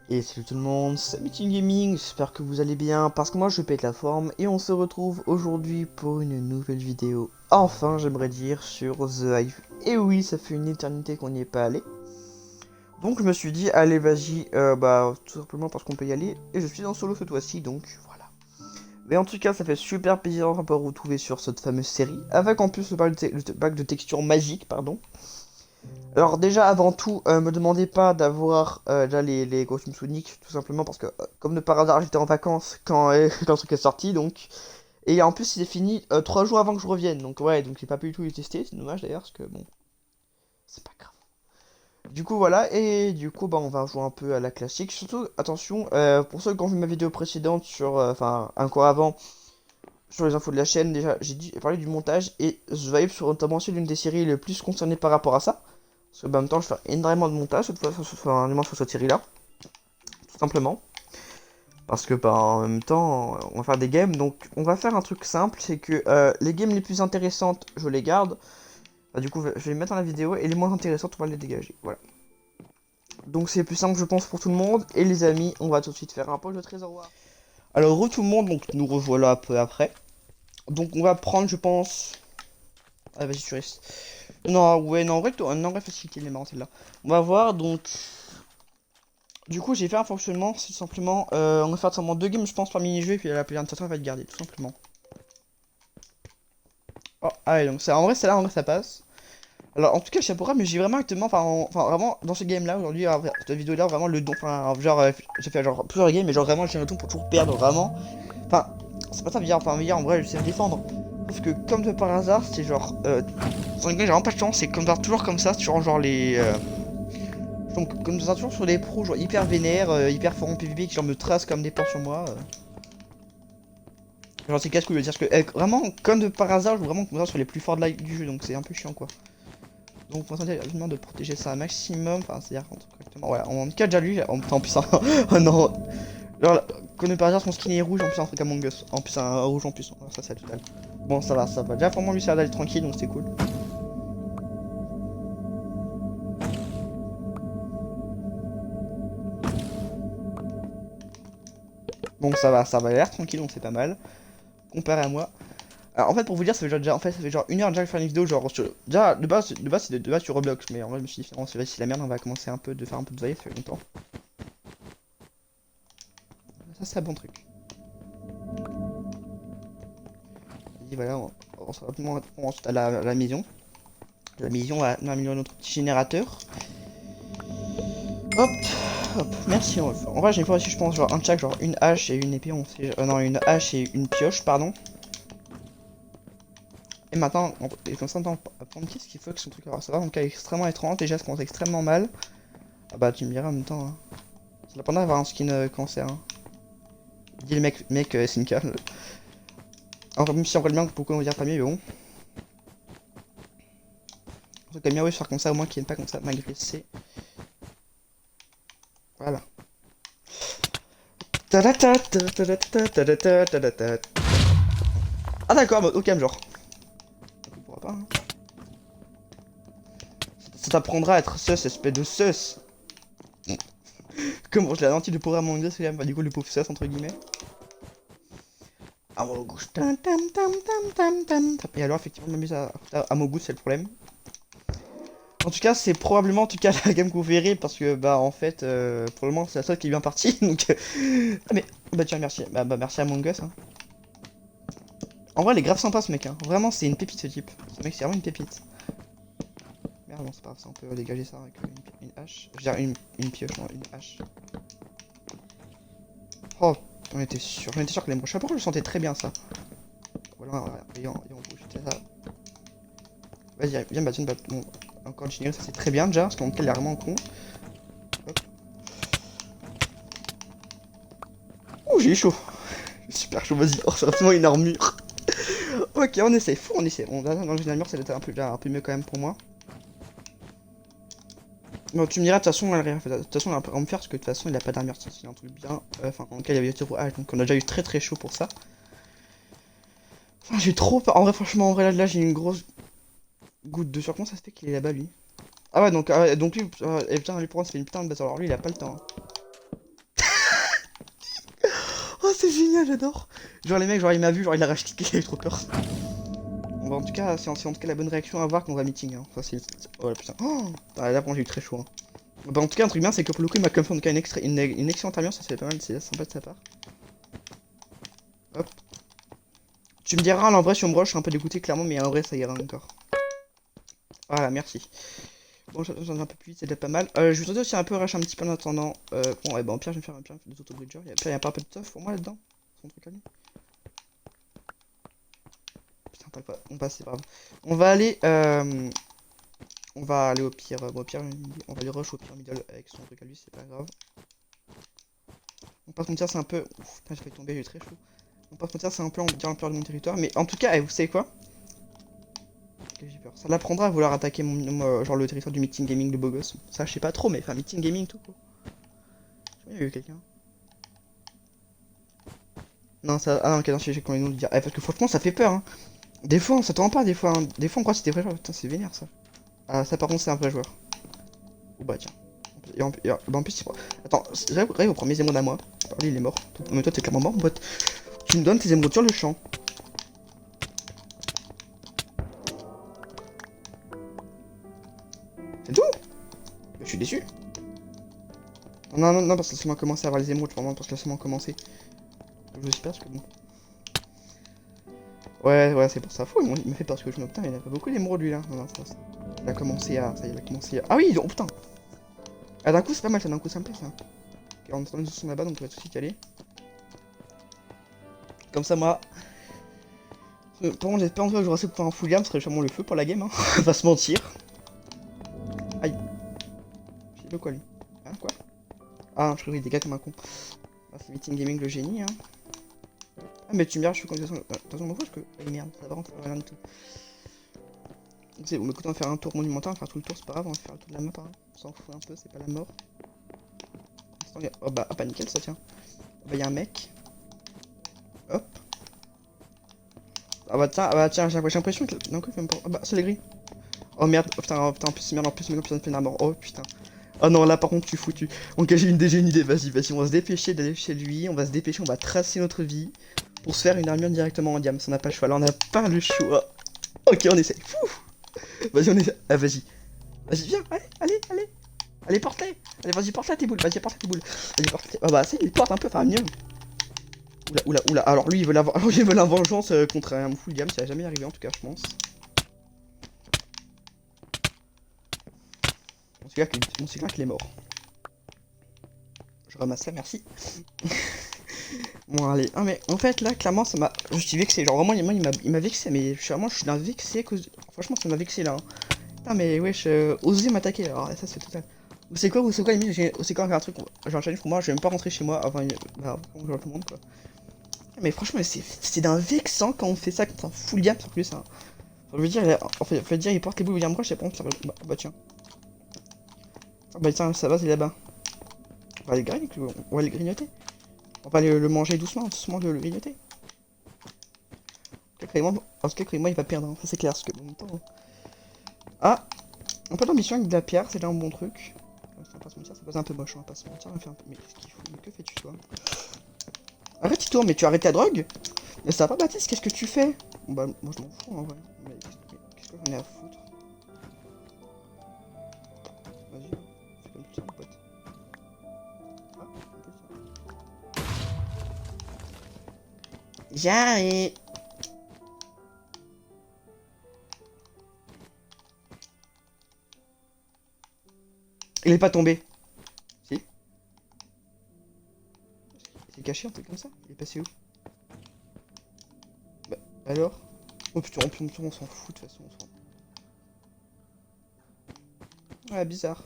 Et salut tout le monde, c'est Meeting Gaming, j'espère que vous allez bien, parce que moi je pète la forme, et on se retrouve aujourd'hui pour une nouvelle vidéo, enfin j'aimerais dire, sur The Hive. Et oui, ça fait une éternité qu'on n'y est pas allé. Donc je me suis dit, allez vas-y, tout simplement parce qu'on peut y aller, et je suis en solo cette fois-ci, donc voilà. Mais en tout cas, ça fait super plaisir de vous retrouver sur cette fameuse série, avec en plus le pack de texture magique, pardon. Alors déjà avant tout, me demandez pas d'avoir déjà les costumes Sonic, tout simplement parce que comme de par hasard j'étais en vacances quand, quand le truc est sorti donc. Et en plus il est fini 3 jours avant que je revienne, donc ouais, donc j'ai pas pu du tout les tester, c'est dommage d'ailleurs parce que bon, c'est pas grave. Du coup voilà, et du coup bah on va jouer un peu à la classique, surtout attention, pour ceux qui ont vu ma vidéo précédente sur, enfin encore avant, sur les infos de la chaîne déjà, j'ai parlé du montage et The Vibe sur notamment c'est l'une des séries les plus concernées par rapport à ça. Parce que bah, en même temps, je fais énormément de montage cette fois sur cette série-là, tout simplement. Parce que bah, en même temps, on va faire des games, donc on va faire un truc simple, c'est que les games les plus intéressantes, je les garde. Bah, du coup, je vais les mettre dans la vidéo, et les moins intéressantes, on va les dégager. Voilà. Donc c'est plus simple, je pense, pour tout le monde. Et les amis, on va tout de suite faire un pause de trésor. Alors, tout le monde, donc nous revoilà un peu après. Donc on va prendre, je pense... Ah, vas-y, tu restes. Non, ouais, non, en vrai, non, en vrai facilité, les marrant, celle-là. On va voir, donc... Du coup, j'ai fait un fonctionnement, c'est tout simplement, on va faire seulement 2 games, je pense, par mini-jeu, et puis la présentation va être gardée, tout simplement. Oh, ah ouais, donc ça, en vrai, celle-là, en vrai, ça passe. Alors, en tout cas, je sais pas pourquoi, mais j'ai vraiment actuellement, enfin, vraiment, dans ce game-là, aujourd'hui, cette vidéo-là, vraiment, le don, enfin, genre, j'ai fait, genre, plusieurs games, mais genre, vraiment, j'ai un don pour toujours perdre, vraiment. Enfin, c'est pas ça, dire, enfin, en vrai, je sais me défendre. Parce que, comme de par hasard, c'est genre, dans une game, j'ai vraiment pas de chance, c'est comme, toujours comme ça, sur, genre, les, donc, comme ça, toujours sur les pros, genre, hyper vénères, hyper forts en PvP, qui, genre, me tracent comme des porcs sur moi. Genre c'est casse-couille, c'est-à-dire que vraiment, comme de par hasard, je joue vraiment comme ça sur les plus forts de du jeu, donc c'est un peu chiant quoi. Donc on va tenter de protéger ça un maximum, enfin c'est-à-dire correctement, voilà, en tout cas déjà lui, en plus, oh non, genre, comme de par hasard son skin est rouge, en plus un truc Among Us, en plus un rouge en plus, alors, ça c'est la totale. Bon ça va, déjà vraiment lui ça va aller tranquille, donc c'est cool. Bon ça va l'air tranquille, donc c'est pas mal, comparé à moi. Alors, en fait, pour vous dire, ça fait genre, déjà, en fait, ça fait genre 1 heure déjà que je fais une vidéo, genre, déjà, c'est de base sur Roblox, mais en vrai, je me suis dit, finalement, c'est la merde, on va commencer un peu de faire un peu de veille, ça fait longtemps. Ça, c'est un bon truc. Et voilà, on se rapidement ensuite à la maison. La maison, on va améliorer notre petit générateur. Hop, hop, merci. En vrai, j'ai une fois aussi, je pense, genre un tchak, genre une hache et une épée, on sait, non, une hache et une pioche, pardon. Et maintenant, et comme ça, on va prendre qu'est-ce qu'il faut que son truc. Alors, ça va, donc, extrêmement étrange, déjà, ça commence extrêmement mal. Ah bah, tu me diras en même temps, hein. C'est la pendant d'avoir un skin cancer, hein. Dis le mec SNK. Alors, même si on voit bien pourquoi on va dire pas mieux, mais bon. En tout cas, mieux, oui, faire comme ça, au moins qu'il n'y ait pas comme ça, m'agresser. Voilà. Ah d'accord, mode Ocam genre. On pourra pas, hein. Ça t'apprendra à être sus, espèce de sus. Comment je l'ai anéanti le pauvre Among Us, bah, du coup le pauvre sus entre guillemets. Amogus. Et alors effectivement, m'amuse à Amogus, c'est le problème. En tout cas, c'est probablement en tout cas la game que vous verrez parce que bah en fait, pour le moment c'est la seule qui est bien partie. Donc, ah mais bah tiens merci, bah merci Among Us. Hein. En vrai, il est grave sympa ce mec. Hein. Vraiment, c'est une pépite ce type. Ce mec, c'est vraiment une pépite. Merde, bon, c'est pas grave, ça, on peut dégager ça avec une hache. Je veux dire, une pioche, non, une hache. Oh, on était sûr que les je sais pas pourquoi je sentais très bien ça. Voilà, ayant bouge, c'était ça. Vas-y, viens, bah, tiens, bah, bon, encore génial, ça c'est très bien déjà, parce qu'en tout cas, il est vraiment con. Hop. Oh, j'ai chaud. Super chaud, vas-y, oh, c'est vraiment une armure. Ok, on essaie, on essaie. Bon, là, dans une armure, ça doit être un peu mieux quand même pour moi. Bon, tu me diras, de toute façon, de toute façon, on va me faire parce que de toute façon, il a pas d'armure, c'est un truc bien. Enfin, en tout cas, il y avait le rouage, donc on a déjà eu très chaud pour ça. Enfin, j'ai trop peur. En vrai, franchement, en vrai, là j'ai une grosse goutte de sur. Comment ça se fait qu'il est là-bas, lui? Ah ouais, donc lui, et putain, lui, pour moi, ça fait une putain de base. Alors lui, il a pas le temps. Hein. Oh, c'est génial, j'adore. Genre, les mecs, genre, il m'a vu, genre, il a racheté, il avait trop peur. Bon, bah, en tout cas, c'est en tout cas la bonne réaction à voir quand on va meeting. Hein. Enfin, oh putain. Oh ah, là, bon, j'ai eu très chaud. Hein. Bah, en tout cas, un truc bien, c'est que pour le coup, il m'a confirmé une excellente ambiance, ça fait pas mal, c'est sympa de sa part. Hop. Tu me diras, en vrai, si on me rush, je suis un peu dégoûté, clairement, mais en vrai, ça ira encore. Voilà, merci. Bon, j'en ai un peu plus vite, c'est déjà pas mal. Je vais tenter aussi un peu rush un petit peu en attendant. Bon, ouais, bah, en pire, je vais me faire un pire des auto-bridgers. Il y a pas un peu de stuff pour moi là-dedans. Son truc à lui. Putain, pas. On passe, c'est pas grave. On va aller. On va aller au pire. Bon, au pire, on va aller rush au pire middle avec son truc à lui, c'est pas grave. On passe mon tir, c'est un peu. Ouf, putain, j'ai failli tomber, j'ai très chaud. On passe mon tir, c'est un peu en dire l'ampleur de mon territoire. Mais en tout cas, vous savez quoi? J'ai peur. Ça l'apprendra à vouloir attaquer genre le territoire du meeting gaming de beau gosse. Ça, je sais pas trop, mais enfin, meeting gaming tout quoi. Je sais pas, il y a eu quelqu'un. Non, ça. Ah non, ok, non, j'ai quand même nous le dire. Parce que franchement, ça fait peur, hein. Des fois, on s'attend pas, des fois. Hein. Des fois, on croit que c'était vrai joueur. Putain, c'est vénère ça. Ah, ça, par contre, c'est un vrai joueur. Oh bah, tiens. En plus, attends, j'arrive au premier émeraude à moi. Lui, il est mort. Mais toi, t'es clairement mort, mon pote. Tu me donnes tes émeraudes sur le champ. C'est tout? Je suis déçu. Non, non, non, parce que c'est moi commencé à avoir les émeraudes, vraiment, parce que c'est moi commencé. Je sais pas, parce que bon. Ouais, c'est pour ça. Fou, il me fait parce que je me. Putain, il a pas beaucoup d'émeraudes lui là. Non, non, il a commencé à. Ça, il a commencé à. Ah oui, oh putain! Ah, d'un coup, c'est pas mal, ça, d'un coup, ça me plaît ça. Ok, on attend les sont là-bas, donc on va tout de suite y aller. Comme ça, moi. Par contre, j'espère en tout cas que j'aurai assez pour faire un full game, ce serait sûrement le feu pour la game, hein. On va se mentir. Aïe. Je sais pas quoi lui. Hein, quoi? Ah, je crois qu'il dégâts comme un con. Ah, c'est meeting gaming le génie, hein. Ah, mais tu me diras, je suis comme de toute façon, on m'en fout parce que. Ah, merde, ça va rentrer rien du tout. C'est bon, écoute, on va faire un tour monumental, on va faire tout le tour, c'est pas grave, on va faire le tour de la map, hein. On s'en fout un peu, c'est pas la mort. Oh bah, ah bah nickel ça tient. Oh bah y'a un mec. Hop. Ah bah tiens, j'ai l'impression que. Non, quoi, même pas. Ah bah, c'est les gris. Oh merde, oh, putain, en plus, merde, en plus, maintenant, personne fait la mort. Oh putain. Oh non, là par contre, tu fous, tu. Ok, j'ai une idée, vas-y, on va se dépêcher d'aller chez lui, on va se dépêcher, on va tracer notre vie pour se faire une armure directement en diamant. On n'a pas le choix, là, on n'a pas le choix. Ok, on essaie. Vas-y, on essaie. Ah, vas-y. Vas-y, viens, allez. Allez, porte-les. Allez, vas-y, porte-la tes boules, vas-y, porte-la tes boules. Vas-y, porte-les. Ah bah, ça, il porte un peu, enfin, mieux. Oula. Alors, lui, il veut la vengeance contre un full diam, ça va jamais arriver en tout cas, je pense. Mon cigare qu'il est mort. Je ramasse ça, merci. Bon, allez. Ah, mais en fait, là, clairement, ça m'a. Je suis vexé. Genre, vraiment, il m'a vexé, mais vraiment, je suis d'un vexé. Franchement, ça m'a vexé là. Hein. Putain, mais wesh, osez m'attaquer. Alors, ça, c'est total. Vous savez quoi, limite, c'est quoi, faire un truc. J'ai un challenge pour moi, je vais même pas rentrer chez moi avant. Bah, je vois tout le monde, quoi. Mais franchement, c'est d'un vexant quand on fait ça contre un full gap en plus. Hein. Je veux dire, il porte les boules bien proche, et pas bah tiens. Ah bah tiens, ça va, c'est là-bas. On va le grignoter. On va aller le manger doucement le grignoter. Parce que moi il va perdre, hein. Ça c'est clair, parce que en même temps. Ah, un peu d'ambition avec de la pierre, c'est déjà un bon truc. On va pas se mentir, ça passe un peu moche, on va pas se mentir, on fait un peu. Mais qu'est-ce qu'il faut? Mais que fais-tu toi? Arrête, il tourne, mais tu arrêtes ta drogue? Mais ça va, Baptiste, qu'est-ce que tu fais? Bon, bah, moi je m'en fous en vrai. Mais qu'est-ce que j'en ai à foutre? Vas-y, fais comme ça, mon pote. Ah, un peu ça. J'arrive. Il est pas tombé. Si? Il est caché, un truc comme ça? Il est passé où? Bah, alors? Oh putain, on s'en fout de toute façon, on s'en. Ouais, bizarre.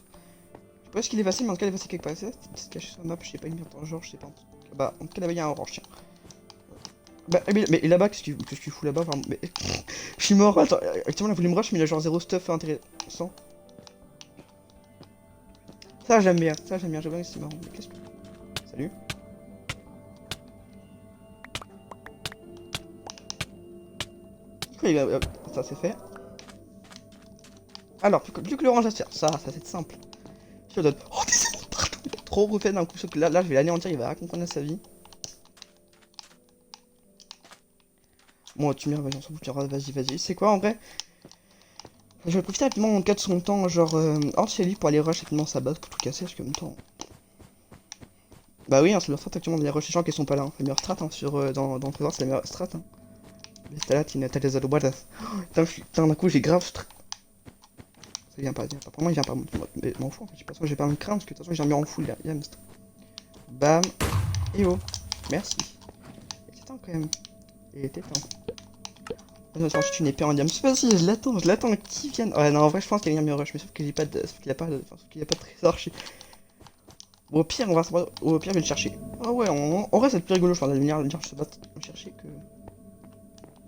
Je sais pas ce qu'il est passé, mais en tout cas, il est passé quelque part. C'est caché sur la map, je sais pas, il est dans le genre, je sais pas. Bah, en tout cas, là-bas, il y a un orange, tiens. Bah, mais là-bas, qu'est-ce que tu fous là-bas? Enfin, mais. Je suis mort, attends, actuellement, il a voulu me rush, mais il a genre zéro stuff intéressant. Ça, j'aime bien, j'aime bien, c'est marrant. Mais qu'est-ce que. Salut. Ça, c'est fait. Alors, plus que l'orange à se faire. Ça c'est simple. Je te donne. Oh, des émeraudes partout. Trop refait d'un coup. Là, je vais l'anéantir, il va raconter sa vie. Bon, tu meurs, vas-y, on s'en fout, vas-y. C'est quoi en vrai? Je vais profiter rapidement en cas de son temps, genre hors chez lui pour aller rush rapidement sa base pour tout casser, parce que en même temps. Bah oui, hein, c'est leur strat actuellement de les rush les gens qui sont pas là. Hein. La meilleure strat hein, dans le pouvoir, c'est la meilleure strat. Hein. Mais t'as là, t'as les alouadas. Putain, d'un coup, j'ai grave. Ça vient pas. Pour moi, il vient pas. Mais m'en fous en fait. De toute façon, j'ai pas à me craindre parce que de toute façon, j'ai un mur en full là. Bam. Et oh. Merci. Il était temps quand même. Il était temps. Non, ensuite une épée en diamant. Vas-y, je l'attends qu'il vienne. Ouais, non, en vrai, je pense qu'il y a un rush, mais sauf qu'il a pas de. Sauf qu'il a pas de. Enfin, sauf qu'il a pas de trésor chez. Bon, au pire, au pire, je vais le chercher. Ah ouais, en vrai, c'est plus rigolo, je pense, de venir se battre, le chercher que.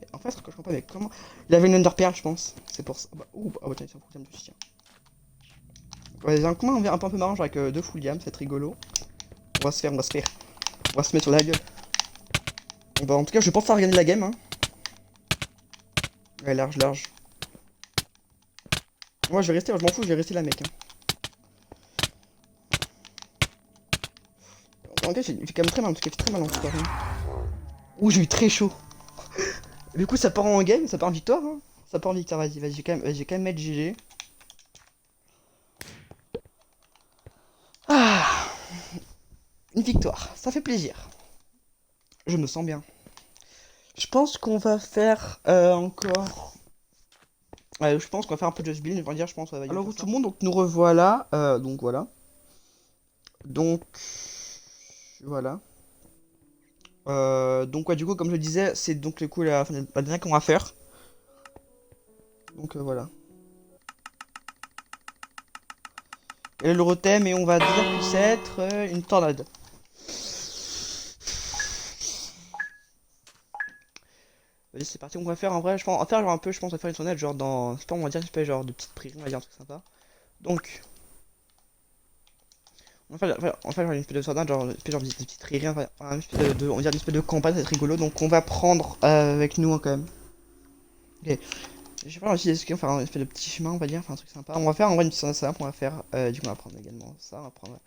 Mais en fait, ce que je comprends pas, mais comment. Il avait une Underpearl, je pense. C'est pour ça. Bah, ouh, ah ouais, tiens, c'est un problème de soutien. Ouais, j'ai un combat un peu marrant, genre avec deux full diam, c'est rigolo. On va se faire. On va se mettre sur la gueule. Bah, en tout cas, je pense à regagner la game, hein. Ouais, large. Moi, je vais rester, je m'en fous, je vais rester là, mec. Hein. En fait, il fait quand même très mal, parce qu'il fait très mal en tout cas. Hein. Ouh, j'ai eu très chaud. Du coup, ça part en game, ça part en victoire. Hein. Ça part en victoire, vas-y, j'ai quand même mettre GG. Ah, une victoire, ça fait plaisir. Je me sens bien. Je pense qu'on va faire encore. Ouais, je pense qu'on va faire un peu de just build, je vais dire, je pense. Alors tout le monde, donc nous revoilà. Donc voilà. Donc voilà. Donc ouais, du coup, comme je le disais, c'est donc le coup la dernière qu'on va faire. Donc voilà. Et le thème et on va dire que c'est être une tornade. Vas-y, c'est parti, on va faire en vrai, je pense, on va faire genre un peu, je pense, on va faire une tornade genre dans, je sais pas, on va dire une espèce genre de petite prairie, on va dire un truc sympa. Donc, on va faire genre une espèce de tornade, genre une espèce genre de petite prairie, enfin, une espèce on va dire une espèce de campagne, ça va être rigolo, donc on va prendre avec nous hein, quand même. Ok, je sais pas aussi, est-ce qu'on va faire un espèce de petit chemin, on va dire, enfin un truc sympa. On va faire en vrai une tornade simple, on va faire, du coup on va prendre également ça, on va prendre...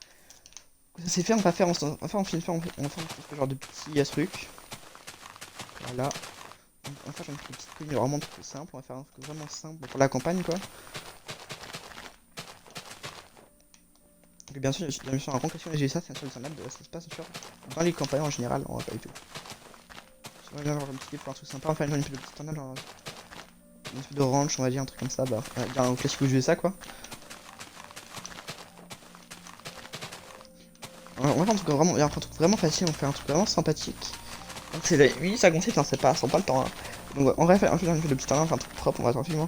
Ça c'est fait, on va faire, on va faire, on va faire une espèce genre de petit truc. Voilà. On va faire une petite truc vraiment tout simple, on va faire un truc vraiment simple pour la campagne quoi. Donc, bien sûr, en conquête j'ai ça, c'est un truc de ça se passe sûr dans les campagnes en général, on va pas du tout. Si on va bien avoir un petit pour un truc sympa, enfin une petite tornade, genre une espèce de ranch, on va dire un truc comme ça, bah on va dire un classique où je ça quoi. On va faire un truc vraiment facile, on fait un truc vraiment sympathique. Donc c'est les 8 ça consiste, hein, c'est pas, sans pas le temps. Hein. Donc on va faire un peu de petit tornade, enfin un truc propre, on va tranquillement.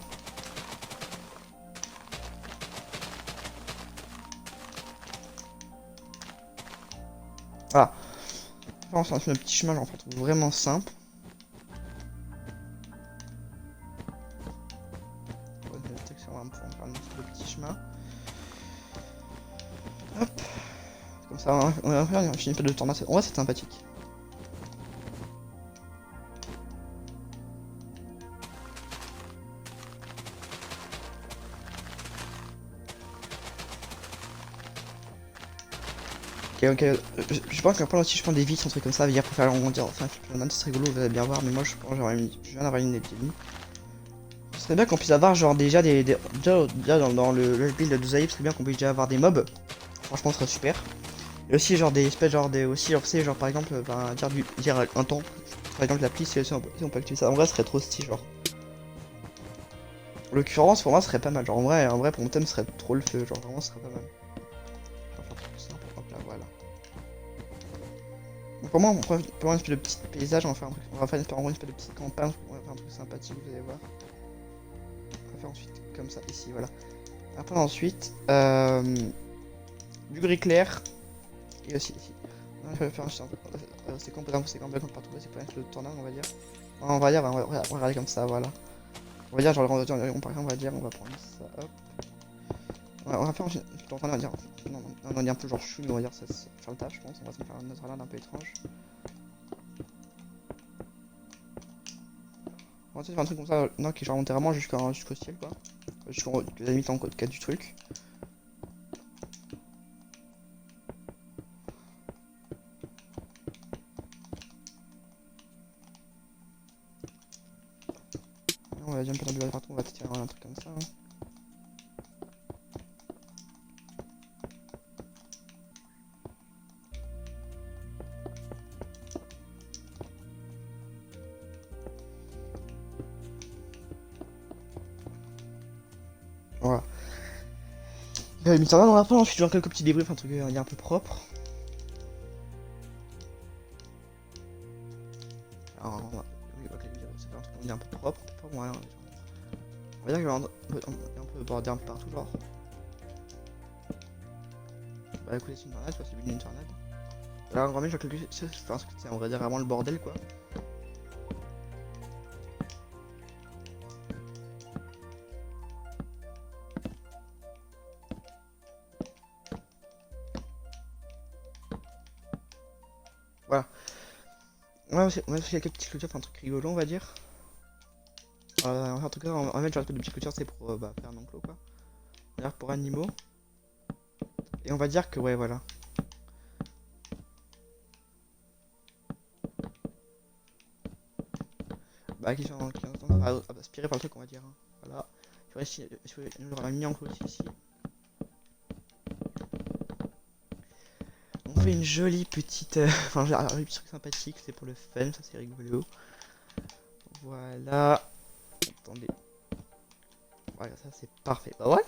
Voilà. On va faire un petit chemin, genre un truc vraiment simple. On va faire un petit chemin. Hop. Comme ça, on va faire une espèce de tornade. En vrai, c'est sympathique. Ok. Je pense qu'après aussi, je prends des vis, un truc comme ça, veut dire pour faire arrondir. Enfin, c'est rigolo, vous allez bien voir, mais moi, je pense que je viens d'avoir une idée. Ce serait bien qu'on puisse avoir, genre, déjà déjà dans le build de Zaïb, ce serait bien qu'on puisse déjà avoir des mobs. Franchement, ce serait super. Et aussi, genre, des espèces, genre, aussi, genre, c'est genre, par exemple, ben, dire un temps. Par exemple, l'appli, si on peut activer ça. En vrai, ce serait trop stylé, genre. L'occurrence, pour moi, ce serait pas mal. Genre, en vrai, pour mon thème, ce serait trop le feu. Genre, vraiment, ce serait pas mal. Je vais faire tout simple, hop là, voilà. Donc, pour moi, on va faire une espèce de petit paysage, on va faire un truc. On va faire une espèce de petite campagne, on va faire un truc sympathique, vous allez voir. On va faire ensuite, comme ça, ici, voilà. Après, ensuite, du gris clair. Et aussi ici. On va faire c'est complètement partout, c'est pas un tornade, on va dire. On va dire, on va regarder comme ça, voilà. On va dire, genre, par exemple, on va dire, on va prendre ça, hop. On va faire ensuite, on va dire, non, on est un peu genre chou, on va dire, ça faire le taf, je pense. On va se faire un autre land un peu étrange. On va essayer de faire un truc comme ça, non, qui est genre vraiment jusqu'au ciel, quoi. Jusqu'au la limite en code 4 du truc. on va jump de partout, on va tirer un truc comme ça. Hein. Voilà. Mais ça va dans la fin, je suis toujours quelques petits débris, enfin un truc un peu propre. Alors, oui, ok, c'est un truc on dit un peu propre, pas moyen. On va dire qu'il y a un peu bordé un peu partout, genre. Bah écoutez, c'est une tornade, c'est le but d'une tornade. Là, on remet genre quelque chose, enfin, c'est on va dire vraiment le bordel quoi. Voilà. On va faire quelques petites clôtures, enfin un truc rigolo, on va dire. En tout cas, on va mettre genre de petites clôtures, c'est pour faire un enclos quoi. On va dire pour animaux. Et on va dire que ouais, voilà. Bah, qui sont aspirés par le truc, on va dire. Hein. Voilà. Nous aura mis enclos ici. On fait une jolie petite. Enfin, un petit truc sympathique, c'est pour le fun, ça c'est rigolo. Voilà. Attendez. Voilà, ça c'est parfait. Bah ouais.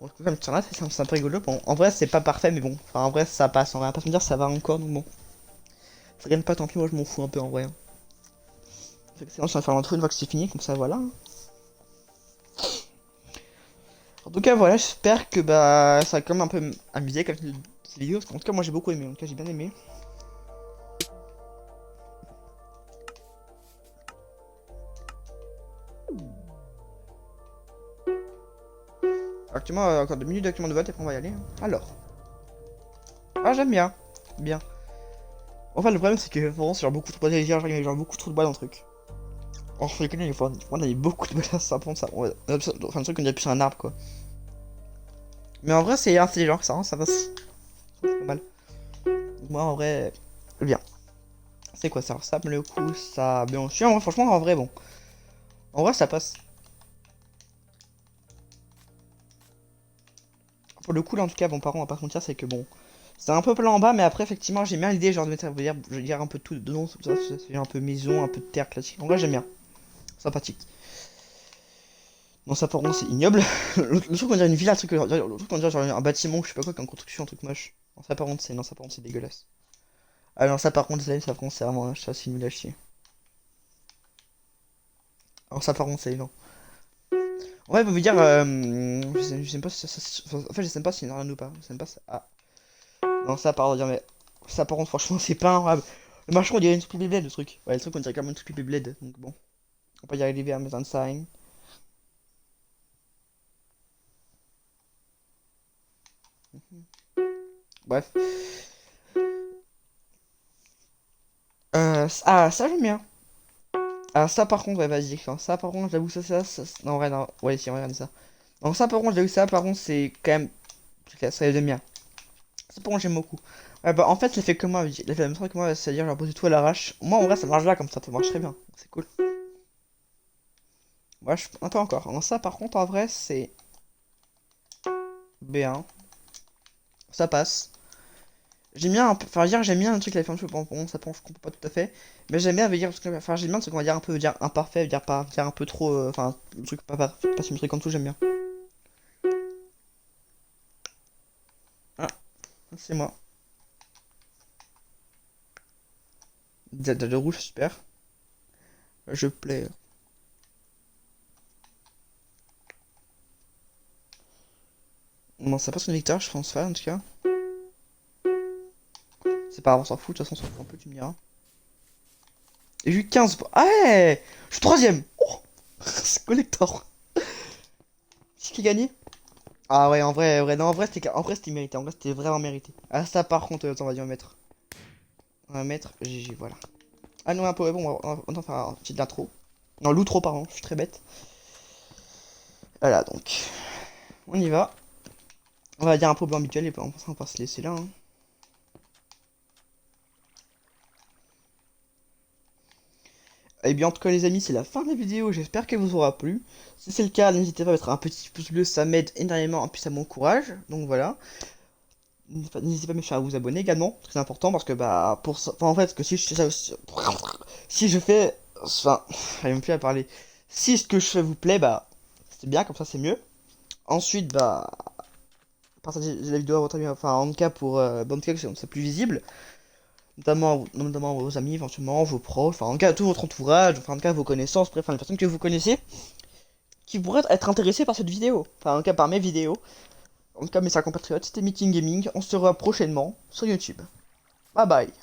On trouve comme ça là, c'est un peu rigolo. Bon, en vrai, c'est pas parfait, mais bon. Enfin, en vrai, ça passe. On va pas se dire, ça va encore, donc bon. Ça gagne pas tant pis, moi je m'en fous un peu en vrai. Hein. C'est on va faire l'intro une fois que c'est fini, comme ça, voilà. Hein. En tout cas, voilà, j'espère que bah ça va quand même un peu amusé comme cette vidéo. Parce qu'en tout cas, moi j'ai beaucoup aimé. En tout cas, j'ai bien aimé. Actuellement, encore 2 minutes d'actuellement de vote et après on va y aller. Hein. Alors. Ah, j'aime bien. Bien. Enfin, le problème c'est que vraiment, c'est genre beaucoup trop de balles. Il y a genre beaucoup trop de balles dans le truc. En fait, on a eu beaucoup de balles à ça. Ça enfin, un truc qu'on dirait plus sur un arbre quoi. Mais en vrai, c'est intelligent ça, hein, ça passe. C'est pas mal. Moi en vrai, bien. C'est quoi ça? Ça me le coup, ça. Bien sûr, en vrai, franchement, en vrai, bon. En vrai, ça passe. Pour le coup, là, en tout cas, bon, par contre, on va pas se mentir, c'est que bon. C'est un peu plat en bas, mais après, effectivement, j'ai bien l'idée, genre, de mettre, je veux dire, un peu tout dedans, ça fait un peu maison, un peu de terre classique. En vrai, j'aime bien. Sympathique. Non, ça, par contre, c'est ignoble. Le truc, on dirait une villa, le truc, on dirait genre un bâtiment, je sais pas quoi, qu'en construction, un truc moche. Non, ça, par contre, c'est, non, ça, par contre, c'est dégueulasse. Ah, non, ça, par contre, ça, par contre, c'est vraiment, ça, c'est nul à chier. Alors, ça, par contre, c'est non. Ouais, vous dire, je sais pas si en fait, je sais pas si c'est rien ou pas. Je sais pas si... Ah. Non, ça, par contre, mais... Ça, par contre, franchement, c'est pas un... Le machin, on dirait une Triple Blade, le truc. Ouais, le truc, on dirait quand même une Triple Blade. Donc bon. On peut y arriver à mettre un sign. Bref. Ah, ça, j'aime bien. Ah, ça, par contre, ouais, vas-y. Ça, par contre, j'avoue, non, ouais, non. Ouais, si, on va regarder ça. Donc ça, par contre, j'avoue, ça, par contre, c'est quand même... Ça, j'aime bien. Ça, par contre, j'aime beaucoup. Ouais, bah, en fait, l'effet que moi, l'effet la même chose que moi, c'est-à-dire, genre, poser tout à l'arrache. Moi, en vrai, ça marche là, comme ça marche très bien. C'est cool. Ouais, je... Attends encore. Non, ça, par contre, en vrai, c'est... B1. Ça passe. J'aime bien, enfin, dire, j'aime bien le truc, la fermeture, bon, ça penche, je comprends pas tout à fait. Mais j'aime bien, dire, parce que, enfin, j'aime bien ce qu'on va dire un peu, dire imparfait, dire pas, dire un peu trop, enfin, le truc pas symétrique comme tout, j'aime bien. Ah, c'est moi. De rouge, super. Je plais. Bon, ça passe une victoire, je pense pas, en tout cas. C'est pas grave, on s'en fout, de toute façon, on s'en fout un peu, tu me diras. Et j'ai eu 15 points. Ah ouais! Je suis troisième! Oh! C'est collector! C'est qui a gagné? Ah ouais, non, en vrai, c'était mérité. En vrai, c'était vraiment mérité. Ah, ça, par contre, attends, on va mettre. On va mettre GG, voilà. Ah non, un peu, bon, on va faire un petit intro. Non, l'outro, pardon, je suis très bête. Voilà, donc, on y va. On va dire un peu habituel et puis on va se laisser là. Hein. Et bien en tout cas les amis, c'est la fin de la vidéo, j'espère qu'elle vous aura plu. Si c'est le cas, n'hésitez pas à mettre un petit pouce bleu, ça m'aide énormément, et puis ça m'encourage. Donc voilà. N'hésitez pas à me faire vous abonner également, très important parce que bah pour ça, enfin, en fait que si je fais, enfin, j'arrive même plus à parler. Si ce que je fais vous plaît, bah c'est bien, comme ça c'est mieux. Ensuite bah partagez la vidéo à votre ami, enfin en tout cas pour dans le cas que c'est plus visible, notamment à vos amis éventuellement, vos proches, enfin en tout cas tout votre entourage, enfin en tout cas vos connaissances, bref, enfin, les personnes que vous connaissez qui pourraient être intéressées par cette vidéo, enfin en tout cas par mes vidéos. En tout cas mes chers compatriotes, c'était Meeting Gaming, on se revoit prochainement sur YouTube. Bye bye.